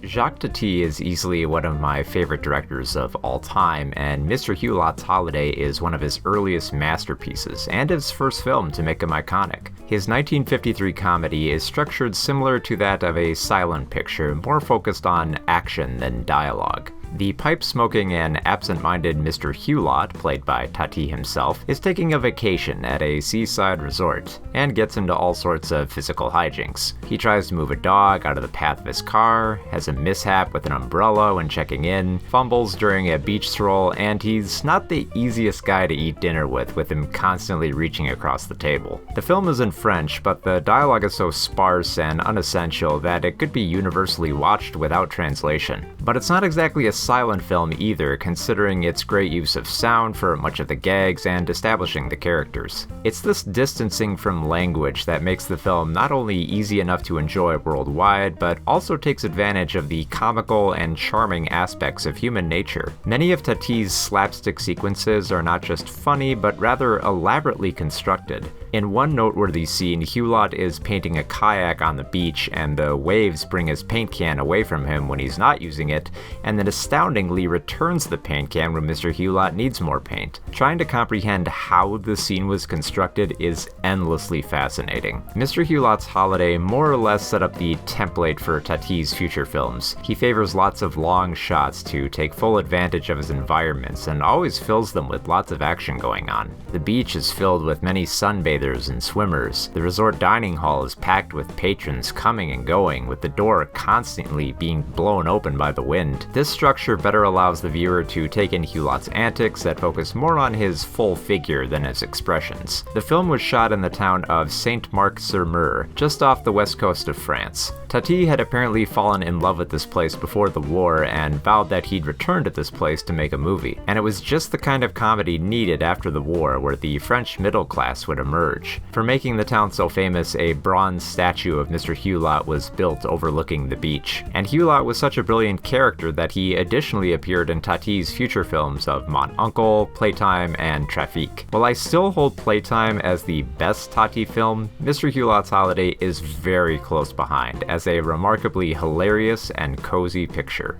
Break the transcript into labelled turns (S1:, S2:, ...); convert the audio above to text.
S1: Jacques Tati is easily one of my favorite directors of all time, and Mr. Hulot's Holiday is one of his earliest masterpieces, and his first film to make him iconic. His 1953 comedy is structured similar to that of a silent picture, more focused on action than dialogue. The pipe-smoking and absent-minded Mr. Hulot, played by Tati himself, is taking a vacation at a seaside resort, and gets into all sorts of physical hijinks. He tries to move a dog out of the path of his car, has a mishap with an umbrella when checking in, fumbles during a beach stroll, and he's not the easiest guy to eat dinner with him constantly reaching across the table. The film is in French, but the dialogue is so sparse and unessential that it could be universally watched without translation. But it's not exactly a silent film either, considering its great use of sound for much of the gags and establishing the characters. It's this distancing from language that makes the film not only easy enough to enjoy worldwide, but also takes advantage of the comical and charming aspects of human nature. Many of Tati's slapstick sequences are not just funny, but rather elaborately constructed. In one noteworthy scene, Hulot is painting a kayak on the beach, and the waves bring his paint can away from him when he's not using it, and then astoundingly returns the paint can when Mr. Hulot needs more paint. Trying to comprehend how the scene was constructed is endlessly fascinating. Mr. Hulot's Holiday more or less set up the template for Tati's future films. He favors lots of long shots to take full advantage of his environments and always fills them with lots of action going on. The beach is filled with many sunbathers and swimmers. The resort dining hall is packed with patrons coming and going, with the door constantly being blown open by the wind. This structure better allows the viewer to take in Hulot's antics that focus more on his full figure than his expressions. The film was shot in the town of Saint-Marc-sur-Mer, just off the west coast of France. Tati had apparently fallen in love with this place before the war and vowed that he'd return to this place to make a movie. And it was just the kind of comedy needed after the war, where the French middle class would emerge. For making the town so famous, a bronze statue of Mr. Hulot was built overlooking the beach. And Hulot was such a brilliant character that he additionally appeared in Tati's future films of Mon Uncle, Playtime, and Trafic. While I still hold Playtime as the best Tati film, Mr. Hulot's Holiday is very close behind, as a remarkably hilarious and cozy picture.